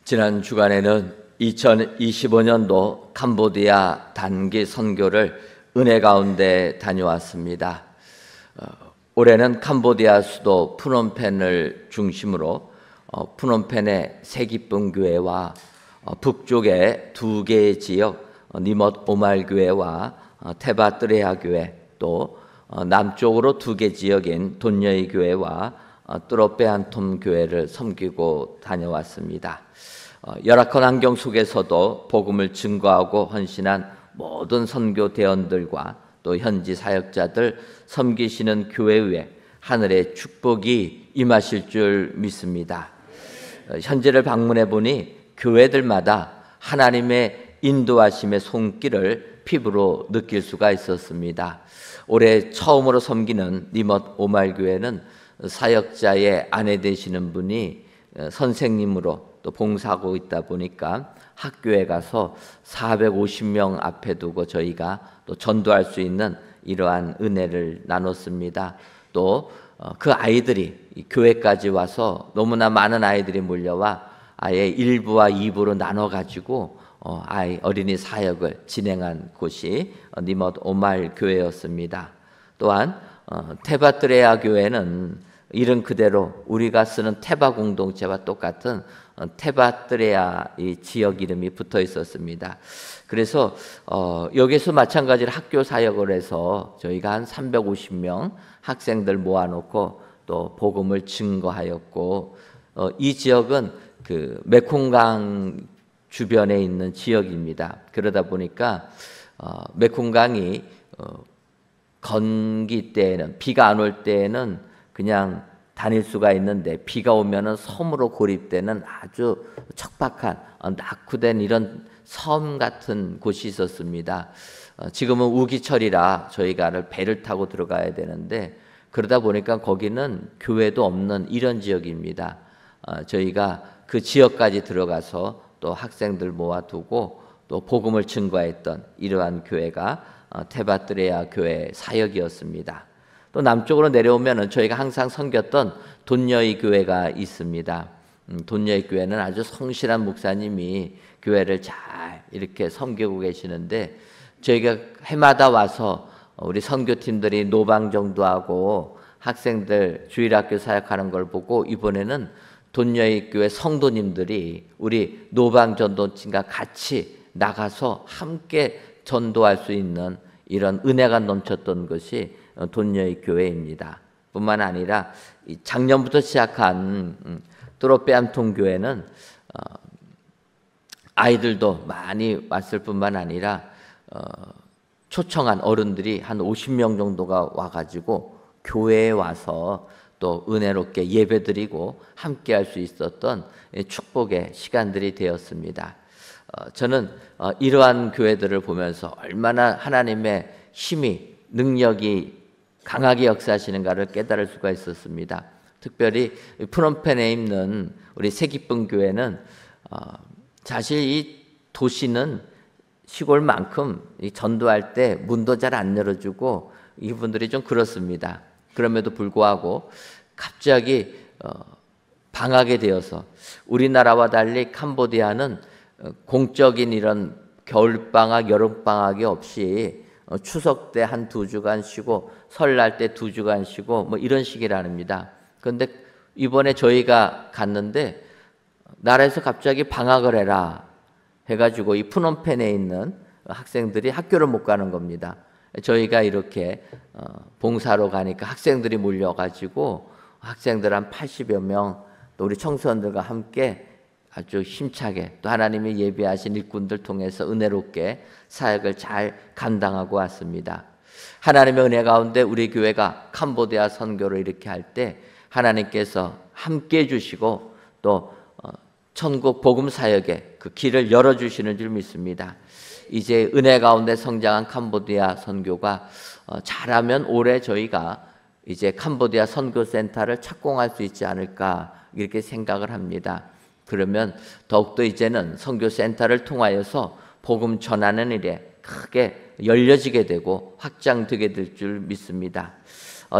지난 주간에는 2025년도 캄보디아 단기 선교를 은혜 가운데 다녀왔습니다. 올해는 캄보디아 수도 푸놈펜을 중심으로 푸놈펜의 새기쁨 교회와 북쪽의 두 개의 지역 니멋 오말 교회와 테바뜨레아 교회, 또 남쪽으로 두 개 지역인 돈여이 교회와 뚜로페안톰 교회를 섬기고 다녀왔습니다. 열악한 환경 속에서도 복음을 증거하고 헌신한 모든 선교 대원들과 또 현지 사역자들 섬기시는 교회 위에 하늘의 축복이 임하실 줄 믿습니다. 현지를 방문해 보니 교회들마다 하나님의 인도하심의 손길을 피부로 느낄 수가 있었습니다. 올해 처음으로 섬기는 니멋 오말 교회는 사역자의 아내 되시는 분이 선생님으로 또 봉사하고 있다 보니까 학교에 가서 450명 앞에 두고 저희가 또 전도할 수 있는 이러한 은혜를 나눴습니다. 또 그 아이들이 교회까지 와서 너무나 많은 아이들이 몰려와 아예 1부와 2부로 나눠 가지고 어린이 사역을 진행한 곳이 니멋 오말 교회였습니다. 또한 테바뜨레아 교회는 이름 그대로 우리가 쓰는 테바 공동체와 똑같은 테바뜨레아 이 지역 이름이 붙어 있었습니다. 그래서 여기서 마찬가지로 학교 사역을 해서 저희가 한 350명 학생들 모아놓고 또 복음을 증거하였고, 이 지역은 그 메콩강 주변에 있는 지역입니다. 그러다 보니까 메콩강이 건기 때에는, 비가 안 올 때에는 그냥 다닐 수가 있는데 비가 오면은 섬으로 고립되는 아주 척박한 낙후된 이런 섬 같은 곳이 있었습니다. 지금은 우기철이라 저희가 배를 타고 들어가야 되는데, 그러다 보니까 거기는 교회도 없는 이런 지역입니다. 저희가 그 지역까지 들어가서 또 학생들 모아두고 또 복음을 증거했던 이러한 교회가 테바뜨레아 교회 사역이었습니다. 또 남쪽으로 내려오면은 저희가 항상 섬겼던 돈여이 교회가 있습니다. 돈여이 교회는 아주 성실한 목사님이 교회를 잘 이렇게 섬기고 계시는데, 저희가 해마다 와서 우리 선교팀들이 노방정도하고 학생들 주일학교 사역하는 걸 보고 이번에는 돈여이 교회 성도님들이 우리 노방전도팀과 같이 나가서 함께 전도할 수 있는 이런 은혜가 넘쳤던 것이 돈여이 교회입니다. 뿐만 아니라 작년부터 시작한 뚜로페안톰 교회는 아이들도 많이 왔을 뿐만 아니라 초청한 어른들이 한 50명 정도가 와가지고 교회에 와서 또 은혜롭게 예배드리고 함께할 수 있었던 축복의 시간들이 되었습니다. 저는 이러한 교회들을 보면서 얼마나 하나님의 힘이, 능력이 강하게 역사하시는가를 깨달을 수가 있었습니다. 특별히 푸놈펜에 있는 우리 새기쁨 교회는 사실 이 도시는 시골만큼 전도할 때 문도 잘 안 열어주고 이분들이 좀 그렇습니다. 그럼에도 불구하고 갑자기 방학이 되어서, 우리나라와 달리 캄보디아는 공적인 이런 겨울방학, 여름방학이 없이 추석 때 한 2주간 쉬고 설날 때 2주간 쉬고 뭐 이런 식이랍니다. 그런데 이번에 저희가 갔는데 나라에서 갑자기 방학을 해라 해가지고 이 푸놈펜에 있는 학생들이 학교를 못 가는 겁니다. 저희가 이렇게 봉사로 가니까 학생들이 몰려가지고 학생들 한 80여 명, 또 우리 청소년들과 함께 아주 힘차게 또 하나님이 예비하신 일꾼들 통해서 은혜롭게 사역을 잘 감당하고 왔습니다. 하나님의 은혜 가운데 우리 교회가 캄보디아 선교를 이렇게 할 때 하나님께서 함께 해주시고 또 천국 복음 사역에 그 길을 열어주시는 줄 믿습니다. 이제 은혜 가운데 성장한 캄보디아 선교가 잘하면 올해 저희가 이제 캄보디아 선교센터를 착공할 수 있지 않을까 이렇게 생각을 합니다. 그러면 더욱더 이제는 선교센터를 통하여서 복음 전하는 일에 크게 열려지게 되고 확장되게 될 줄 믿습니다.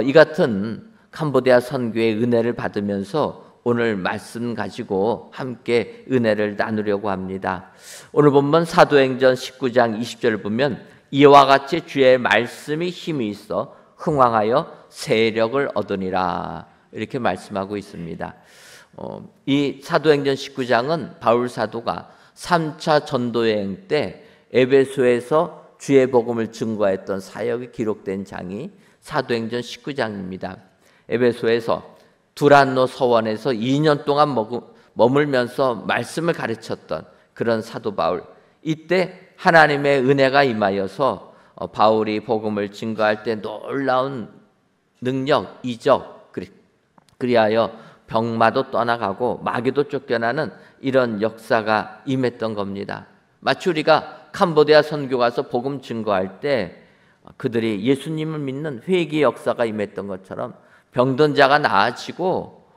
이 같은 캄보디아 선교의 은혜를 받으면서 오늘 말씀 가지고 함께 은혜를 나누려고 합니다. 오늘 본문 사도행전 19장 20절을 보면 이와 같이 주의 말씀이 힘이 있어 흥왕하여 세력을 얻으니라 이렇게 말씀하고 있습니다. 이 사도행전 19장은 바울 사도가 3차 전도여행 때 에베소에서 주의 복음을 증거했던 사역이 기록된 장이 사도행전 19장입니다. 에베소에서 두란노 서원에서 2년 동안 머물면서 말씀을 가르쳤던 그런 사도 바울, 이때 하나님의 은혜가 임하여서 바울이 복음을 증거할 때 놀라운 능력, 이적, 그리하여 병마도 떠나가고 마귀도 쫓겨나는 이런 역사가 임했던 겁니다. 마치 우리가 캄보디아 선교 가서 복음 증거할 때 그들이 예수님을 믿는 회개 역사가 임했던 것처럼 병든 자가 나아지고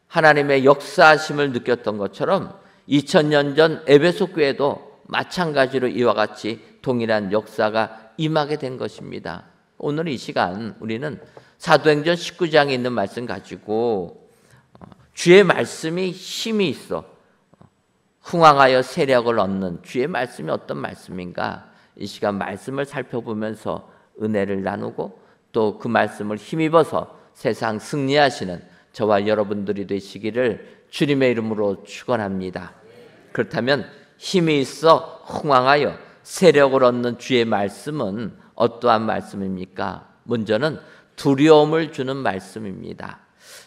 하나님의 역사하심을 느꼈던 것처럼 2000년 전 에베소 교회도 마찬가지로 이와 같이 동일한 역사가 임하게 된 것입니다. 오늘 이 시간 우리는 사도행전 19장에 있는 말씀 가지고 주의 말씀이 힘이 있어 흥왕하여 세력을 얻는 주의 말씀이 어떤 말씀인가, 이 시간 말씀을 살펴보면서 은혜를 나누고 또 그 말씀을 힘입어서 세상 승리하시는 저와 여러분들이 되시기를 주님의 이름으로 축원합니다. 그렇다면 힘이 있어 흥왕하여 세력을 얻는 주의 말씀은 어떠한 말씀입니까? 먼저는 두려움을 주는 말씀입니다.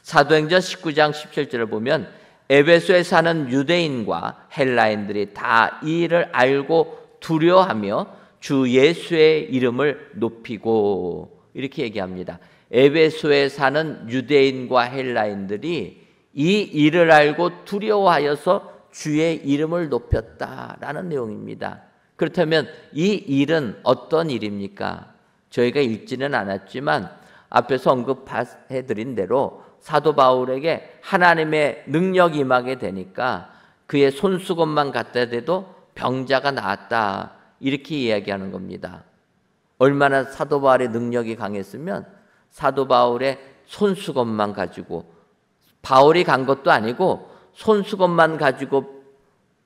사도행전 19장 17절을 보면 에베소에 사는 유대인과 헬라인들이 다 이 일을 알고 두려워하며 주 예수의 이름을 높이고 이렇게 얘기합니다. 에베소에 사는 유대인과 헬라인들이 이 일을 알고 두려워하여서 주의 이름을 높였다라는 내용입니다. 그렇다면 이 일은 어떤 일입니까? 저희가 읽지는 않았지만 앞에서 언급해드린 대로 사도 바울에게 하나님의 능력이 임하게 되니까 그의 손수건만 갖다 대도 병자가 나았다 이렇게 이야기하는 겁니다. 얼마나 사도 바울의 능력이 강했으면 사도 바울의 손수건만 가지고, 바울이 간 것도 아니고 손수건만 가지고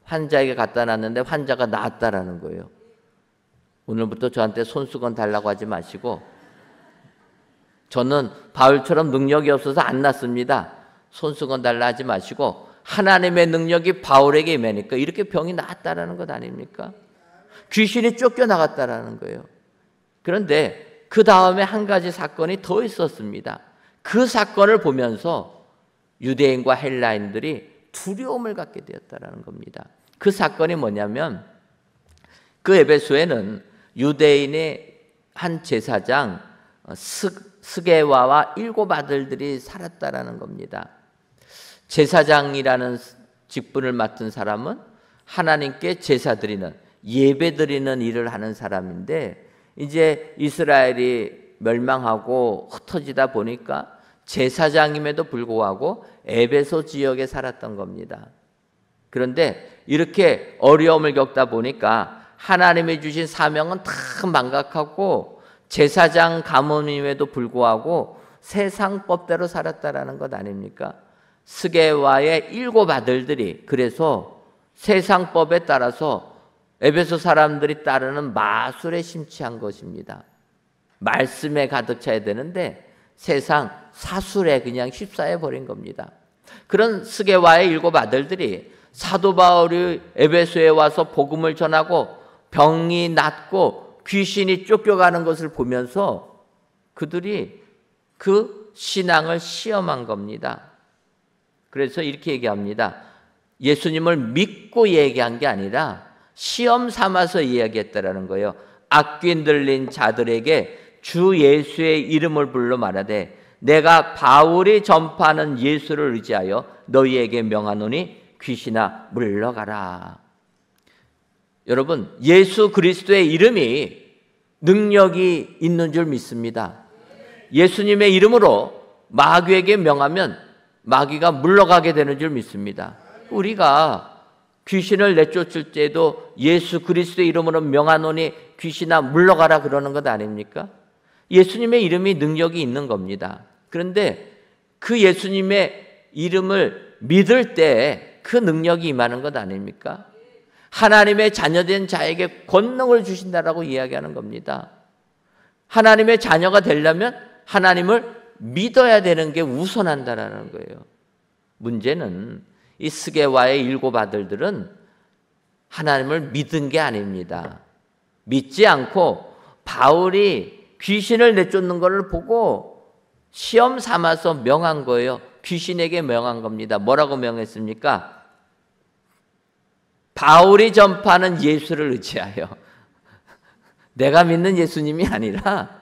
환자에게 갖다 놨는데 환자가 나았다라는 거예요. 오늘부터 저한테 손수건 달라고 하지 마시고, 저는 바울처럼 능력이 없어서 안 낫습니다. 손수건 달라 하지 마시고 하나님의 능력이 바울에게 임하니까 이렇게 병이 나았다라는 것 아닙니까? 귀신이 쫓겨나갔다라는 거예요. 그런데 그 다음에 한 가지 사건이 더 있었습니다. 그 사건을 보면서 유대인과 헬라인들이 두려움을 갖게 되었다라는 겁니다. 그 사건이 뭐냐면 그 에베소에는 유대인의 한 제사장 스게와와 7 아들들이 살았다라는 겁니다. 제사장이라는 직분을 맡은 사람은 하나님께 제사 드리는, 예배 드리는 일을 하는 사람인데 이제 이스라엘이 멸망하고 흩어지다 보니까 제사장임에도 불구하고 에베소 지역에 살았던 겁니다. 그런데 이렇게 어려움을 겪다 보니까 하나님이 주신 사명은 다 망각하고 제사장 가문임에도 불구하고 세상 법대로 살았다라는 것 아닙니까? 스게와의 7 아들들이 그래서 세상 법에 따라서 에베소 사람들이 따르는 마술에 심취한 것입니다. 말씀에 가득 차야 되는데 세상 사술에 그냥 휩싸여 버린 겁니다. 그런 스게와의 7 아들들이 사도 바울이 에베소에 와서 복음을 전하고 병이 낫고 귀신이 쫓겨가는 것을 보면서 그들이 그 신앙을 시험한 겁니다. 그래서 이렇게 얘기합니다. 예수님을 믿고 얘기한 게 아니라 시험 삼아서 이야기했다라는 거예요. 악귀 들린 자들에게 주 예수의 이름을 불러 말하되 내가 바울이 전파하는 예수를 의지하여 너희에게 명하노니 귀신아 물러가라. 여러분, 예수 그리스도의 이름이 능력이 있는 줄 믿습니다. 예수님의 이름으로 마귀에게 명하면 마귀가 물러가게 되는 줄 믿습니다. 우리가 귀신을 내쫓을 때도 예수 그리스도의 이름으로 명하노니 귀신아 물러가라 그러는 것 아닙니까? 예수님의 이름이 능력이 있는 겁니다. 그런데 그 예수님의 이름을 믿을 때 그 능력이 임하는 것 아닙니까? 하나님의 자녀된 자에게 권능을 주신다라고 이야기하는 겁니다. 하나님의 자녀가 되려면 하나님을 믿어야 되는 게 우선한다라는 거예요. 문제는 이 스게와의 7 아들들은 하나님을 믿은 게 아닙니다. 믿지 않고 바울이 귀신을 내쫓는 것을 보고 시험 삼아서 명한 거예요. 귀신에게 명한 겁니다. 뭐라고 명했습니까? 바울이 전파하는 예수를 의지하여. 내가 믿는 예수님이 아니라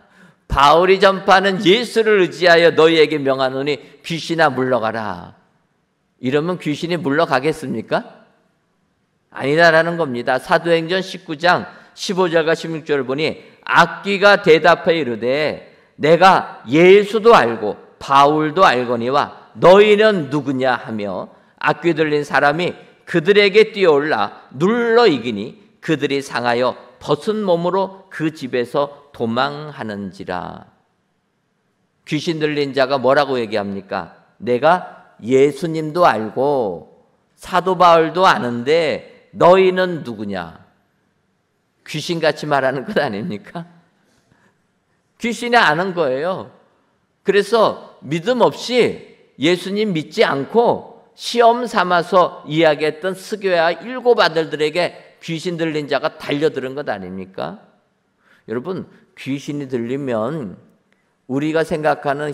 바울이 전파하는 예수를 의지하여 너희에게 명하노니 귀신아 물러가라. 이러면 귀신이 물러가겠습니까? 아니다라는 겁니다. 사도행전 19장 15절과 16절을 보니 악귀가 대답하여 이르되 내가 예수도 알고 바울도 알거니와 너희는 누구냐 하며 악귀 들린 사람이 그들에게 뛰어올라 눌러 이기니 그들이 상하여 벗은 몸으로 그 집에서 도망하는지라. 귀신 들린 자가 뭐라고 얘기합니까? 내가 예수님도 알고 사도 바울도 아는데 너희는 누구냐? 귀신같이 말하는 것 아닙니까? 귀신이 아는 거예요. 그래서 믿음 없이 예수님 믿지 않고 시험 삼아서 이야기했던 스게와 7 아들들에게 귀신 들린 자가 달려드는 것 아닙니까? 여러분, 귀신이 들리면 우리가 생각하는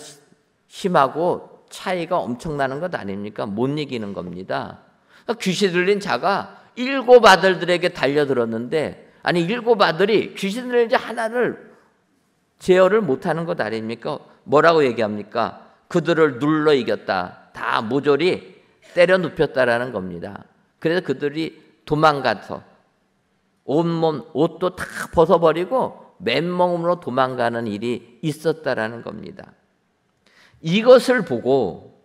힘하고 차이가 엄청나는 것 아닙니까? 못 이기는 겁니다. 그러니까 귀신 들린 자가 7 아들들에게 달려들었는데, 아니 7 아들이 귀신 들린 자 하나를 제어를 못하는 것 아닙니까? 뭐라고 얘기합니까? 그들을 눌러 이겼다. 다 모조리 때려 눕혔다라는 겁니다. 그래서 그들이 도망가서 온몸 옷도 다 벗어버리고 맨몸으로 도망가는 일이 있었다라는 겁니다. 이것을 보고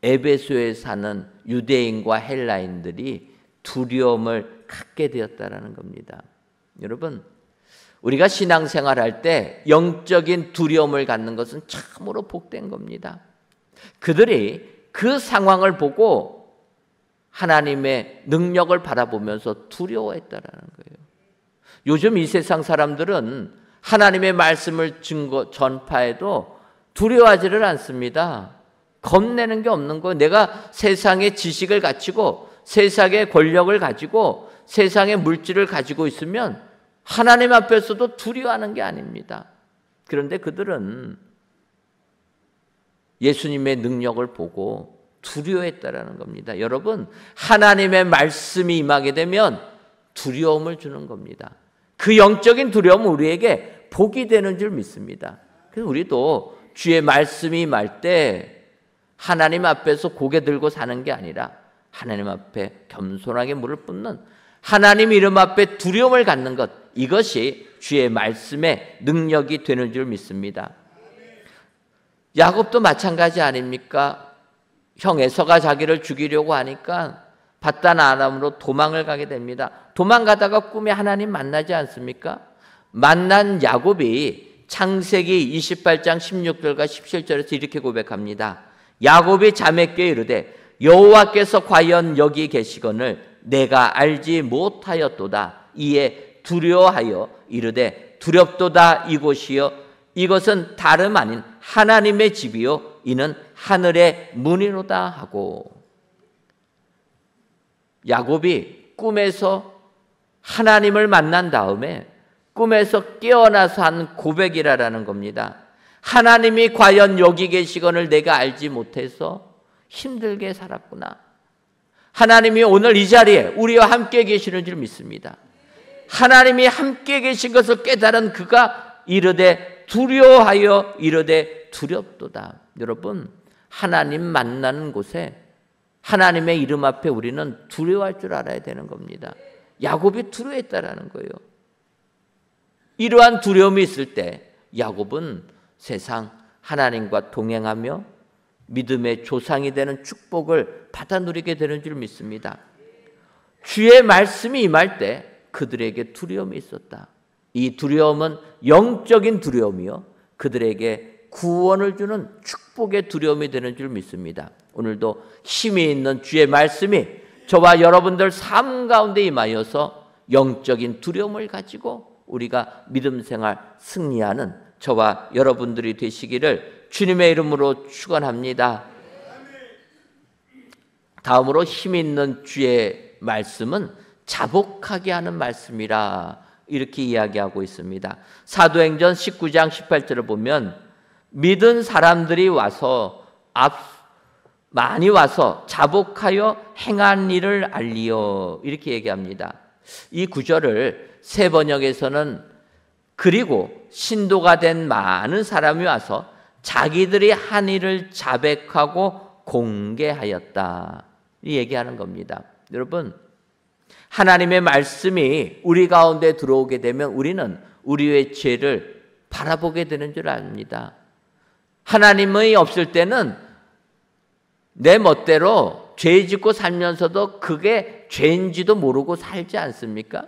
에베소에 사는 유대인과 헬라인들이 두려움을 갖게 되었다라는 겁니다. 여러분, 우리가 신앙생활할 때 영적인 두려움을 갖는 것은 참으로 복된 겁니다. 그들이 그 상황을 보고 하나님의 능력을 바라보면서 두려워했다라는 거예요. 요즘 이 세상 사람들은 하나님의 말씀을 전파해도 두려워하지를 않습니다. 겁내는 게 없는 거예요. 내가 세상의 지식을 가지고 세상의 권력을 가지고 세상의 물질을 가지고 있으면 하나님 앞에서도 두려워하는 게 아닙니다. 그런데 그들은 예수님의 능력을 보고 두려워했다라는 겁니다. 여러분, 하나님의 말씀이 임하게 되면 두려움을 주는 겁니다. 그 영적인 두려움은 우리에게 복이 되는 줄 믿습니다. 그래서 우리도 주의 말씀이 임할 때 하나님 앞에서 고개 들고 사는 게 아니라 하나님 앞에 겸손하게 무릎 꿇는, 하나님 이름 앞에 두려움을 갖는 것, 이것이 주의 말씀의 능력이 되는 줄 믿습니다. 야곱도 마찬가지 아닙니까? 형 에서가 자기를 죽이려고 하니까 바단 아람으로 도망을 가게 됩니다. 도망가다가 꿈에 하나님 만나지 않습니까? 만난 야곱이 창세기 28장 16절과 17절에서 이렇게 고백합니다. 야곱이 잠에 깨 이르되 여호와께서 과연 여기 계시거늘 내가 알지 못하였도다. 이에 두려워하여 이르되 두렵도다. 이곳이여 이것은 다름 아닌 하나님의 집이요 이는 하늘의 문이로다 하고. 야곱이 꿈에서 하나님을 만난 다음에 꿈에서 깨어나서 한 고백이라는 겁니다. 하나님이 과연 여기 계시거늘 내가 알지 못해서 힘들게 살았구나. 하나님이 오늘 이 자리에 우리와 함께 계시는 줄 믿습니다. 하나님이 함께 계신 것을 깨달은 그가 이르되 두려워하여 이르되 두렵도다. 여러분, 하나님 만나는 곳에 하나님의 이름 앞에 우리는 두려워할 줄 알아야 되는 겁니다. 야곱이 두려워했다라는 거예요. 이러한 두려움이 있을 때 야곱은 세상 하나님과 동행하며 믿음의 조상이 되는 축복을 받아 누리게 되는 줄 믿습니다. 주의 말씀이 임할 때 그들에게 두려움이 있었다. 이 두려움은 영적인 두려움이요 그들에게 구원을 주는 축복의 두려움이 되는 줄 믿습니다. 오늘도 힘이 있는 주의 말씀이 저와 여러분들 삶 가운데 임하여서 영적인 두려움을 가지고 우리가 믿음 생활 승리하는 저와 여러분들이 되시기를 주님의 이름으로 축원합니다. 다음으로 힘 있는 주의 말씀은 자복하게 하는 말씀이라 이렇게 이야기하고 있습니다. 사도행전 19장 18절을 보면 믿은 사람들이 많이 와서 자복하여 행한 일을 알리어 이렇게 얘기합니다. 이 구절을 새 번역에서는 그리고 신도가 된 많은 사람이 와서 자기들이 한 일을 자백하고 공개하였다 이 얘기하는 겁니다. 여러분, 하나님의 말씀이 우리 가운데 들어오게 되면 우리는 우리의 죄를 바라보게 되는 줄 압니다. 하나님이 없을 때는 내 멋대로 죄 짓고 살면서도 그게 죄인지도 모르고 살지 않습니까?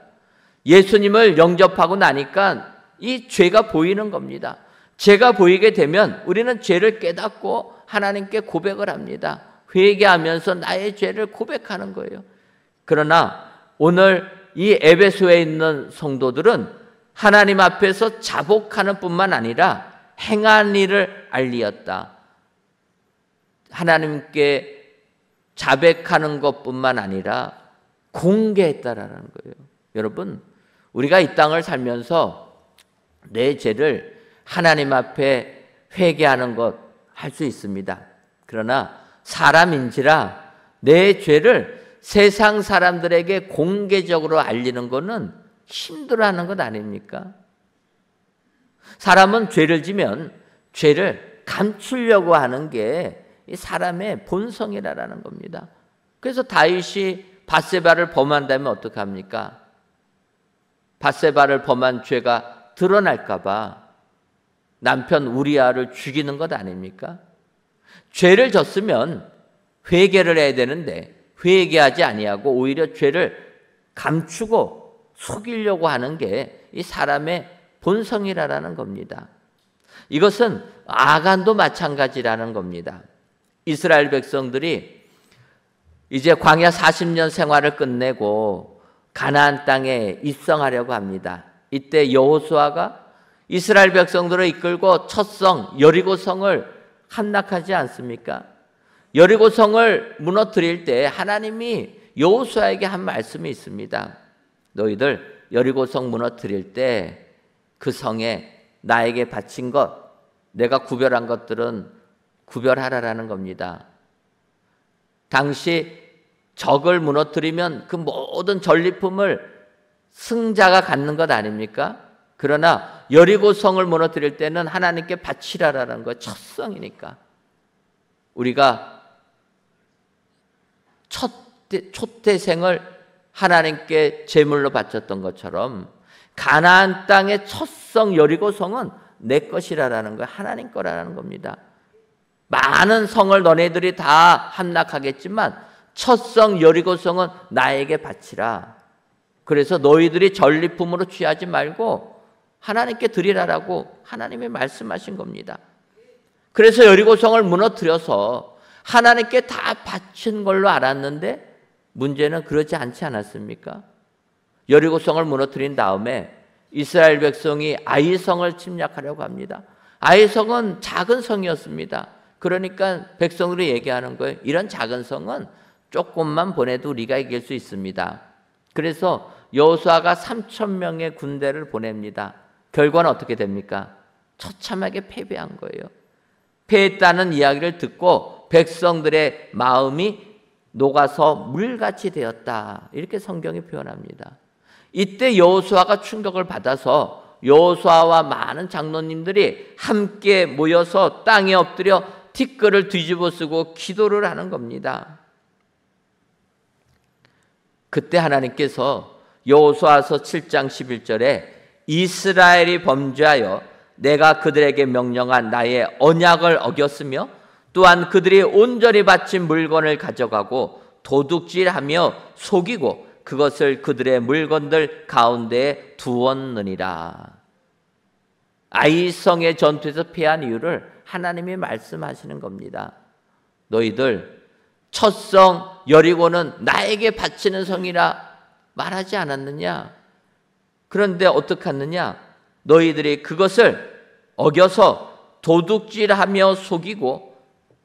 예수님을 영접하고 나니까 이 죄가 보이는 겁니다. 죄가 보이게 되면 우리는 죄를 깨닫고 하나님께 고백을 합니다. 회개하면서 나의 죄를 고백하는 거예요. 그러나 오늘 이 에베소에 있는 성도들은 하나님 앞에서 자복하는 뿐만 아니라 행한 일을 알리었다. 하나님께 자백하는 것뿐만 아니라 공개했다라는 거예요. 여러분, 우리가 이 땅을 살면서 내 죄를 하나님 앞에 회개하는 것 할 수 있습니다. 그러나 사람인지라 내 죄를 세상 사람들에게 공개적으로 알리는 것은 힘들어하는 것 아닙니까? 사람은 죄를 지면 죄를 감추려고 하는 게 사람의 본성이라는 겁니다. 그래서 다윗이 밧세바를 범한다면 어떡합니까? 밧세바를 범한 죄가 드러날까 봐 남편 우리아를 죽이는 것 아닙니까? 죄를 졌으면 회개를 해야 되는데 회개하지 아니하고 오히려 죄를 감추고 속이려고 하는 게 이 사람의 본성이라는 겁니다. 이것은 아간도 마찬가지라는 겁니다. 이스라엘 백성들이 이제 광야 40년 생활을 끝내고 가나안 땅에 입성하려고 합니다. 이때 여호수아가 이스라엘 백성들을 이끌고 첫 성 여리고성을 함락하지 않습니까? 여리고성을 무너뜨릴 때 하나님이 여호수아에게 한 말씀이 있습니다. 너희들 여리고성 무너뜨릴 때 그 성에 나에게 바친 것, 내가 구별한 것들은 구별하라라는 겁니다. 당시 적을 무너뜨리면 그 모든 전리품을 승자가 갖는 것 아닙니까? 그러나 여리고성을 무너뜨릴 때는 하나님께 바치라라는 거, 첫성이니까. 우리가 초태생을 하나님께 제물로 바쳤던 것처럼 가나안 땅의 첫성 여리고성은 내 것이라는 거예요. 하나님 거라는 겁니다. 많은 성을 너네들이 다 함락하겠지만 첫성 여리고성은 나에게 바치라. 그래서 너희들이 전리품으로 취하지 말고 하나님께 드리라라고 하나님이 말씀하신 겁니다. 그래서 여리고성을 무너뜨려서 하나님께 다 바친 걸로 알았는데 문제는 그렇지 않지 않았습니까? 여리고성을 무너뜨린 다음에 이스라엘 백성이 아이성을 침략하려고 합니다. 아이성은 작은 성이었습니다. 그러니까 백성들이 얘기하는 거예요. 이런 작은 성은 조금만 보내도 우리가 이길 수 있습니다. 그래서 여호수아가 3,000명의 군대를 보냅니다. 결과는 어떻게 됩니까? 처참하게 패배한 거예요. 패했다는 이야기를 듣고 백성들의 마음이 녹아서 물같이 되었다. 이렇게 성경이 표현합니다. 이때 여호수아가 충격을 받아서 여호수아와 많은 장로님들이 함께 모여서 땅에 엎드려 티끌을 뒤집어 쓰고 기도를 하는 겁니다. 그때 하나님께서 여호수아서 7장 11절에 이스라엘이 범죄하여 내가 그들에게 명령한 나의 언약을 어겼으며 또한 그들이 온전히 바친 물건을 가져가고 도둑질하며 속이고 그것을 그들의 물건들 가운데에 두었느니라. 아이성의 전투에서 패한 이유를 하나님이 말씀하시는 겁니다. 너희들 첫 성 여리고는 나에게 바치는 성이라 말하지 않았느냐? 그런데 어떡하느냐? 너희들이 그것을 어겨서 도둑질하며 속이고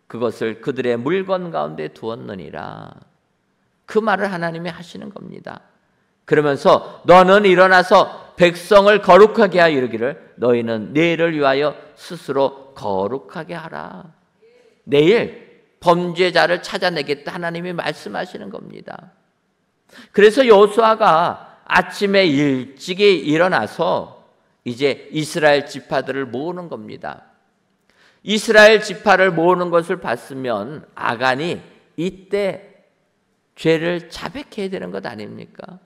그것을 그들의 물건 가운데 두었느니라. 그 말을 하나님이 하시는 겁니다. 그러면서 너는 일어나서 백성을 거룩하게 하여 이르기를 너희는 내일을 위하여 스스로 거룩하게 하라. 내일 범죄자를 찾아내겠다 하나님이 말씀하시는 겁니다. 그래서 여호수아가 아침에 일찍이 일어나서 이제 이스라엘 지파들을 모으는 겁니다. 이스라엘 지파를 모으는 것을 봤으면 아간이 이때 죄를 자백해야 되는 것 아닙니까?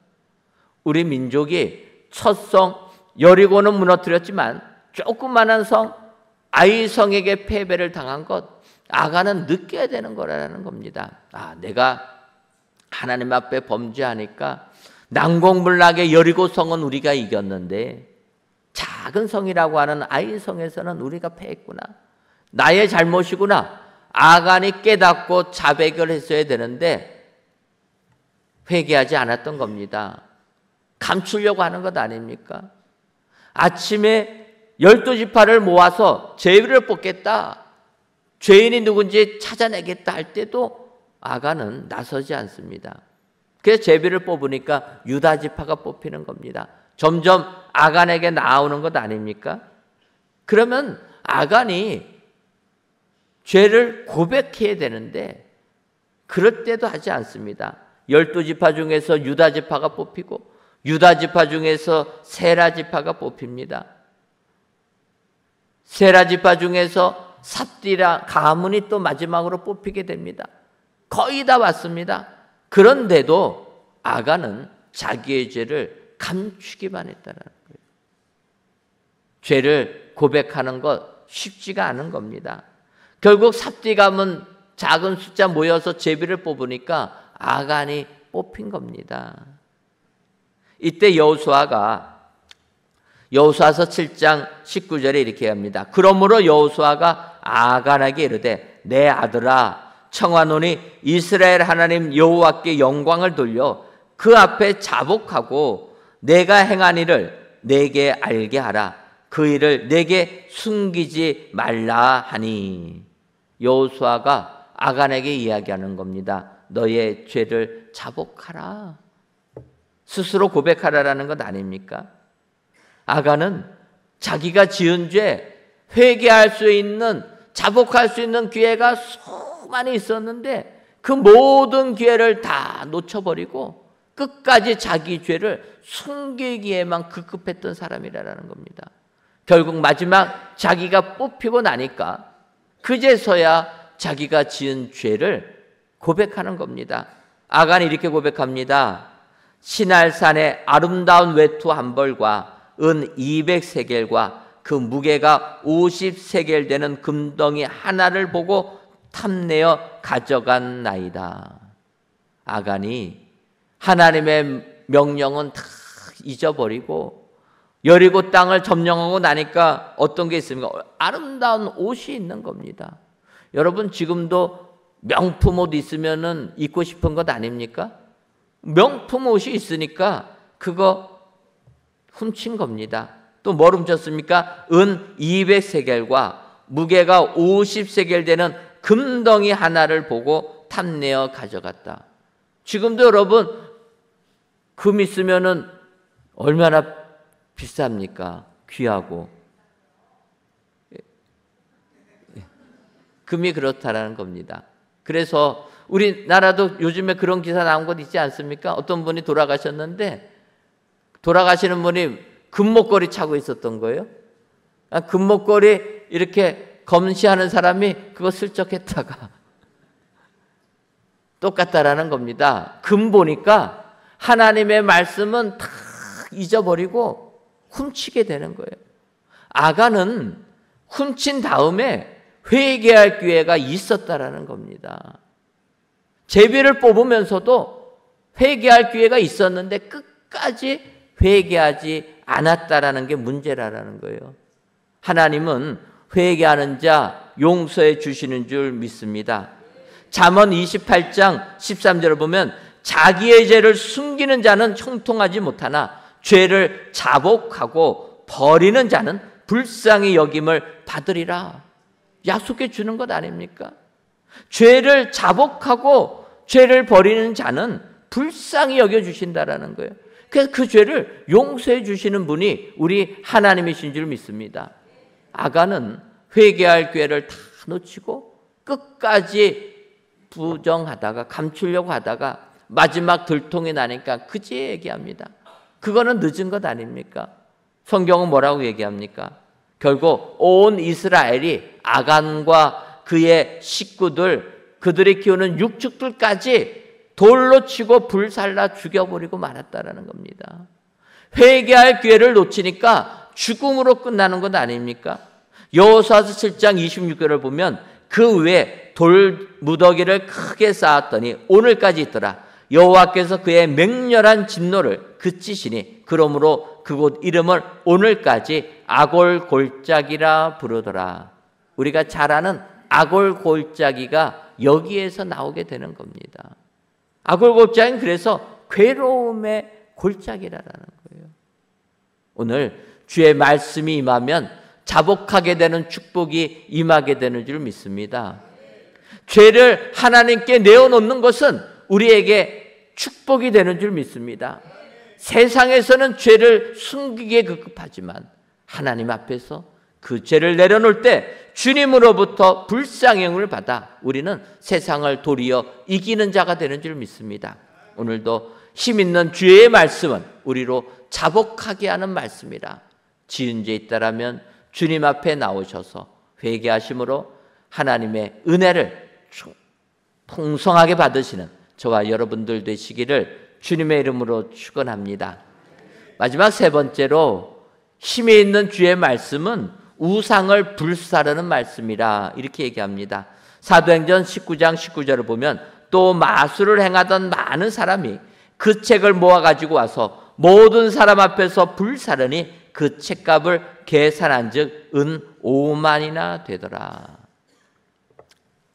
우리 민족이 첫 성 여리고는 무너뜨렸지만 조그만한 성 아이성에게 패배를 당한 것 아간은 느껴야 되는 거라는 겁니다. 내가 하나님 앞에 범죄하니까 난공불락의 여리고 성은 우리가 이겼는데 작은 성이라고 하는 아이성에서는 우리가 패했구나. 나의 잘못이구나. 아간이 깨닫고 자백을 했어야 되는데 회개하지 않았던 겁니다. 감추려고 하는 것 아닙니까? 아침에 12지파를 모아서 제비를 뽑겠다. 죄인이 누군지 찾아내겠다 할 때도 아간은 나서지 않습니다. 그래서 제비를 뽑으니까 유다지파가 뽑히는 겁니다. 점점 아간에게 나오는 것 아닙니까? 그러면 아간이 죄를 고백해야 되는데 그럴 때도 하지 않습니다. 12지파 중에서 유다지파가 뽑히고 유다지파 중에서 세라지파가 뽑힙니다. 세라지파 중에서 삽디라 가문이 또 마지막으로 뽑히게 됩니다. 거의 다 왔습니다. 그런데도 아간은 자기의 죄를 감추기만 했다는 거예요. 죄를 고백하는 것 쉽지가 않은 겁니다. 결국 삽디 가문 작은 숫자 모여서 제비를 뽑으니까 아간이 뽑힌 겁니다. 이때 여호수아서 7장 19절에 이렇게 합니다. 그러므로 여호수아가 아간에게 이르되 내 아들아 청하노니 이스라엘 하나님 여호와께 영광을 돌려 그 앞에 자복하고 내가 행한 일을 내게 알게 하라. 그 일을 내게 숨기지 말라 하니. 여호수아가 아간에게 이야기하는 겁니다. 너의 죄를 자복하라. 스스로 고백하라라는 것 아닙니까? 아간은 자기가 지은 죄 회개할 수 있는 자복할 수 있는 기회가 수많이 있었는데 그 모든 기회를 다 놓쳐버리고 끝까지 자기 죄를 숨기기에만 급급했던 사람이라는 겁니다. 결국 마지막 자기가 뽑히고 나니까 그제서야 자기가 지은 죄를 고백하는 겁니다. 아간이 이렇게 고백합니다. 시날산의 아름다운 외투 한 벌과 은 200세겔과 그 무게가 50세겔 되는 금덩이 하나를 보고 탐내어 가져간 나이다. 아간이 하나님의 명령은 다 잊어버리고 여리고 땅을 점령하고 나니까 어떤 게 있습니까? 아름다운 옷이 있는 겁니다. 여러분 지금도 명품 옷 있으면은 입고 싶은 것 아닙니까? 명품 옷이 있으니까 그거 훔친 겁니다. 또 뭘 훔쳤습니까? 은 200세겔과 무게가 50세겔 되는 금덩이 하나를 보고 탐내어 가져갔다. 지금도 여러분 금 있으면은 얼마나 비쌉니까? 귀하고. 금이 그렇다라는 겁니다. 그래서 우리나라도 요즘에 그런 기사 나온 것 있지 않습니까? 어떤 분이 돌아가셨는데 돌아가시는 분이 금목걸이 차고 있었던 거예요. 금목걸이 이렇게 검시하는 사람이 그거 슬쩍 했다가 똑같다라는 겁니다. 금 보니까 하나님의 말씀은 다 잊어버리고 훔치게 되는 거예요. 아간은 훔친 다음에 회개할 기회가 있었다라는 겁니다. 제비를 뽑으면서도 회개할 기회가 있었는데 끝까지 회개하지 않았다라는 게 문제라는 거예요. 하나님은 회개하는 자 용서해 주시는 줄 믿습니다. 잠언 28장 13절을 보면 자기의 죄를 숨기는 자는 형통하지 못하나 죄를 자복하고 버리는 자는 불쌍히 여김을 받으리라. 약속해 주는 것 아닙니까? 죄를 자복하고 죄를 버리는 자는 불쌍히 여겨주신다라는 거예요. 그래서 그 죄를 용서해 주시는 분이 우리 하나님이신 줄 믿습니다. 아간은 회개할 기회를 다 놓치고 끝까지 부정하다가 감추려고 하다가 마지막 들통이 나니까 그제 얘기합니다. 그거는 늦은 것 아닙니까? 성경은 뭐라고 얘기합니까? 결국 온 이스라엘이 아간과 그의 식구들, 그들이 키우는 육축들까지 돌로 치고 불살라 죽여버리고 말았다라는 겁니다. 회개할 기회를 놓치니까 죽음으로 끝나는 것 아닙니까? 여호수아서 7장 26절을 보면 그 위에 돌 무더기를 크게 쌓았더니 오늘까지 있더라. 여호와께서 그의 맹렬한 진노를 그치시니 그러므로 그곳 이름을 오늘까지 아골골짜기라 부르더라. 우리가 잘 아는 아골골짜기가 여기에서 나오게 되는 겁니다. 아골골짜기는 그래서 괴로움의 골짜기라는 거예요. 오늘 주의 말씀이 임하면 자복하게 되는 축복이 임하게 되는 줄 믿습니다. 죄를 하나님께 내어놓는 것은 우리에게 축복이 되는 줄 믿습니다. 세상에서는 죄를 숨기기에 급급하지만 하나님 앞에서 그 죄를 내려놓을 때 주님으로부터 불쌍형을 받아 우리는 세상을 도리어 이기는 자가 되는 줄 믿습니다. 오늘도 힘 있는 주의 말씀은 우리로 자복하게 하는 말씀이라. 지은 죄 있다라면 주님 앞에 나오셔서 회개하심으로 하나님의 은혜를 풍성하게 받으시는 저와 여러분들 되시기를 주님의 이름으로 축원합니다. 마지막 세 번째로 힘이 있는 주의 말씀은 우상을 불사르는 말씀이라 이렇게 얘기합니다. 사도행전 19장 19절을 보면 또 마술을 행하던 많은 사람이 그 책을 모아가지고 와서 모든 사람 앞에서 불사르니 그 책값을 계산한 즉 은 5만이나 되더라.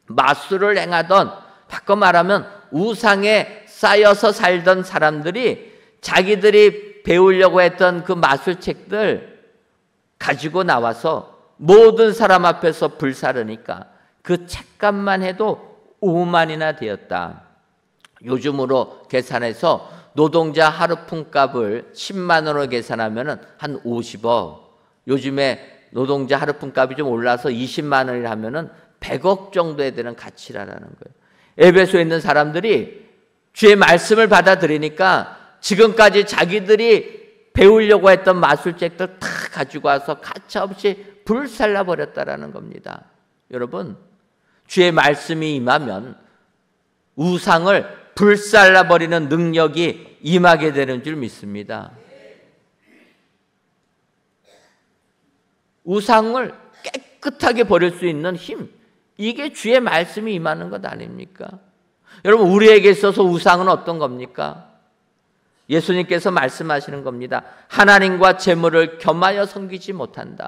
마술을 행하던, 바꿔 말하면 우상에 쌓여서 살던 사람들이 자기들이 배우려고 했던 그 마술책들 가지고 나와서 모든 사람 앞에서 불사르니까 그 책값만 해도 5만이나 되었다. 요즘으로 계산해서 노동자 하루 품값을 10만 원으로 계산하면 한 50억. 요즘에 노동자 하루 품값이 좀 올라서 20만 원이라 하면 100억 정도에 되는 가치라는 거예요. 에베소에 있는 사람들이 주의 말씀을 받아들이니까 지금까지 자기들이 배우려고 했던 마술책들 다 가지고 와서 가차없이 불살라 버렸다라는 겁니다. 여러분, 주의 말씀이 임하면 우상을 불살라 버리는 능력이 임하게 되는 줄 믿습니다. 우상을 깨끗하게 버릴 수 있는 힘, 이게 주의 말씀이 임하는 것 아닙니까? 여러분, 우리에게 있어서 우상은 어떤 겁니까? 예수님께서 말씀하시는 겁니다. 하나님과 재물을 겸하여 섬기지 못한다.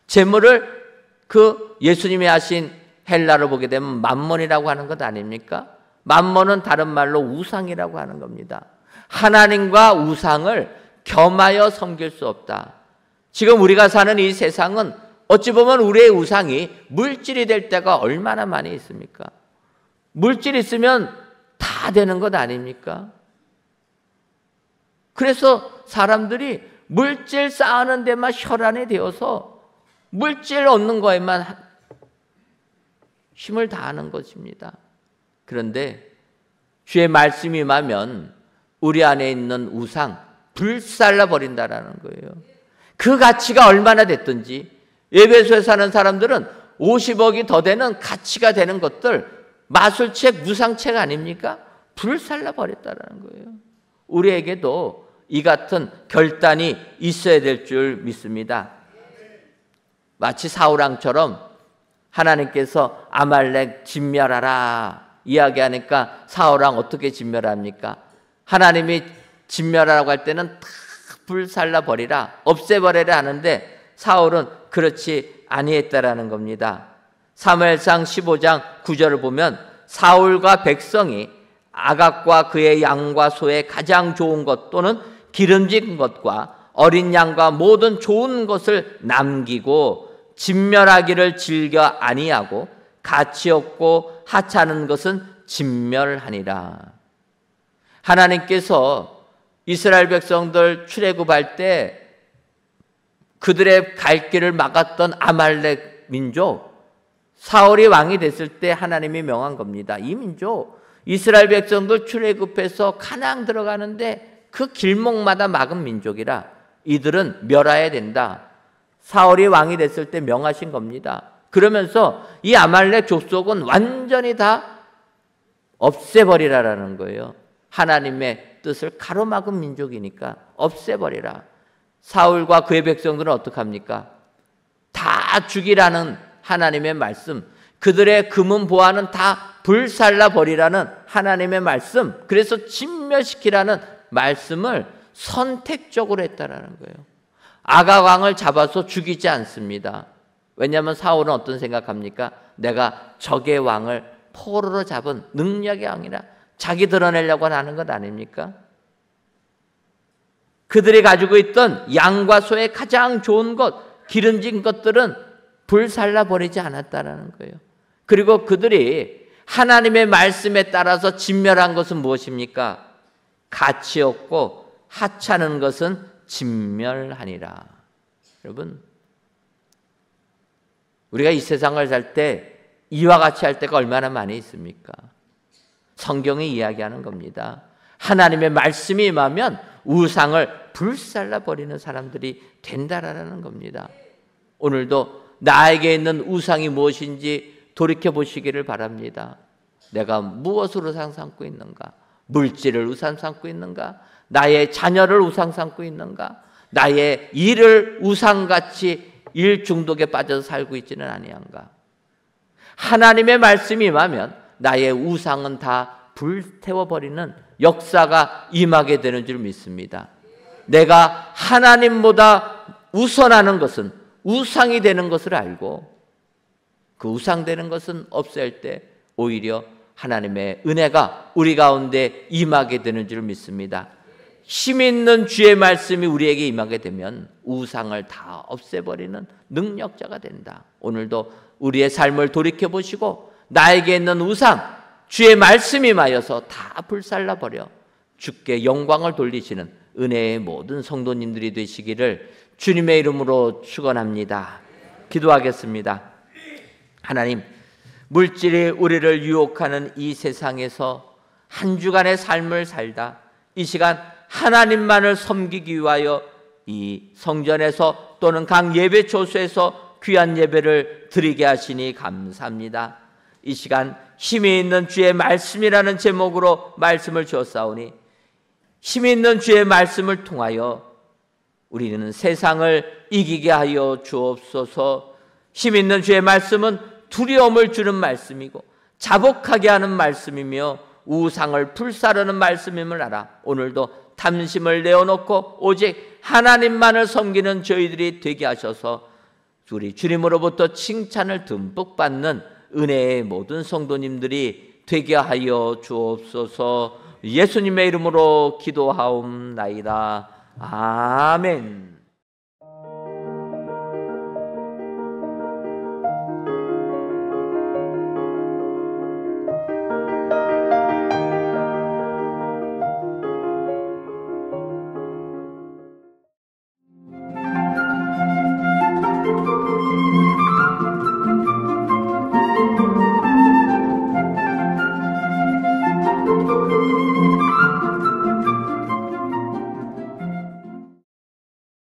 재물을 그 예수님이 하신 헬라로 보게 되면 맘몬이라고 하는 것 아닙니까? 맘몬은 다른 말로 우상이라고 하는 겁니다. 하나님과 우상을 겸하여 섬길 수 없다. 지금 우리가 사는 이 세상은 어찌 보면 우리의 우상이 물질이 될 때가 얼마나 많이 있습니까? 물질이 있으면 다 되는 것 아닙니까? 그래서 사람들이 물질 쌓는 데만 혈안이 되어서 물질 얻는 거에만 힘을 다하는 것입니다. 그런데 주의 말씀이 임하면 우리 안에 있는 우상 불살라 버린다라는 거예요. 그 가치가 얼마나 됐든지 에베소에 사는 사람들은 50억이 더 되는 가치가 되는 것들, 마술책, 무상책 아닙니까? 불살라 버렸다라는 거예요. 우리에게도 이 같은 결단이 있어야 될 줄 믿습니다. 마치 사울왕처럼 하나님께서 아말렉 진멸하라 이야기하니까 사울왕 어떻게 진멸합니까? 하나님이 진멸하라고 할 때는 다 불살라 버리라, 없애버리라 하는데 사울은 그렇지 아니했다라는 겁니다. 사무엘상 15장 9절을 보면 사울과 백성이 아각과 그의 양과 소의 가장 좋은 것 또는 기름진 것과 어린 양과 모든 좋은 것을 남기고 진멸하기를 즐겨 아니하고 가치 없고 하찮은 것은 진멸하니라. 하나님께서 이스라엘 백성들 출애굽할 때 그들의 갈 길을 막았던 아말렉 민족, 사울이 왕이 됐을 때 하나님이 명한 겁니다. 이 민족, 이스라엘 백성들 출애굽해서 가나안 들어가는데 그 길목마다 막은 민족이라 이들은 멸해야 된다. 사울이 왕이 됐을 때 명하신 겁니다. 그러면서 이 아말렉 족속은 완전히 다 없애버리라라는 거예요. 하나님의 뜻을 가로막은 민족이니까 없애버리라. 사울과 그의 백성들은 어떡합니까? 다 죽이라는 하나님의 말씀, 그들의 금은 보화는 다 불살라 버리라는 하나님의 말씀, 그래서 진멸시키라는 말씀을 선택적으로 했다라는 거예요. 아각 왕을 잡아서 죽이지 않습니다. 왜냐하면 사울은 어떤 생각합니까? 내가 적의 왕을 포로로 잡은 능력의 왕이라 자기 드러내려고 하는 것 아닙니까? 그들이 가지고 있던 양과 소의 가장 좋은 것, 기름진 것들은 불살라 버리지 않았다라는 거예요. 그리고 그들이 하나님의 말씀에 따라서 진멸한 것은 무엇입니까? 가치 없고 하찮은 것은 진멸하니라. 여러분, 우리가 이 세상을 살 때 이와 같이 할 때가 얼마나 많이 있습니까? 성경이 이야기하는 겁니다. 하나님의 말씀이 임하면 우상을 불살라 버리는 사람들이 된다라는 겁니다. 오늘도 나에게 있는 우상이 무엇인지 돌이켜 보시기를 바랍니다. 내가 무엇을 우상 삼고 있는가? 물질을 우상 삼고 있는가? 나의 자녀를 우상 삼고 있는가? 나의 일을 우상같이 일 중독에 빠져서 살고 있지는 아니한가? 하나님의 말씀이 임하면 나의 우상은 다 불태워버리는 역사가 임하게 되는 줄 믿습니다. 내가 하나님보다 우선하는 것은 우상이 되는 것을 알고 그 우상되는 것은 없앨 때 오히려 하나님의 은혜가 우리 가운데 임하게 되는 줄 믿습니다. 힘 있는 주의 말씀이 우리에게 임하게 되면 우상을 다 없애버리는 능력자가 된다. 오늘도 우리의 삶을 돌이켜보시고 나에게 있는 우상, 주의 말씀이 임하여서 다 불살라버려 주께 영광을 돌리시는 은혜의 모든 성도님들이 되시기를 주님의 이름으로 축원합니다. 기도하겠습니다. 하나님, 물질이 우리를 유혹하는 이 세상에서 한 주간의 삶을 살다 이 시간 하나님만을 섬기기 위하여 이 성전에서 또는 각 예배초소에서 귀한 예배를 드리게 하시니 감사합니다. 이 시간 힘이 있는 주의 말씀이라는 제목으로 말씀을 주었사오니 힘이 있는 주의 말씀을 통하여 우리는 세상을 이기게 하여 주옵소서. 힘 있는 주의 말씀은 두려움을 주는 말씀이고 자복하게 하는 말씀이며 우상을 불사르는 말씀임을 알아 오늘도 탐심을 내어놓고 오직 하나님만을 섬기는 저희들이 되게 하셔서 우리 주님으로부터 칭찬을 듬뿍 받는 은혜의 모든 성도님들이 되게 하여 주옵소서. 예수님의 이름으로 기도하옵나이다. 아멘.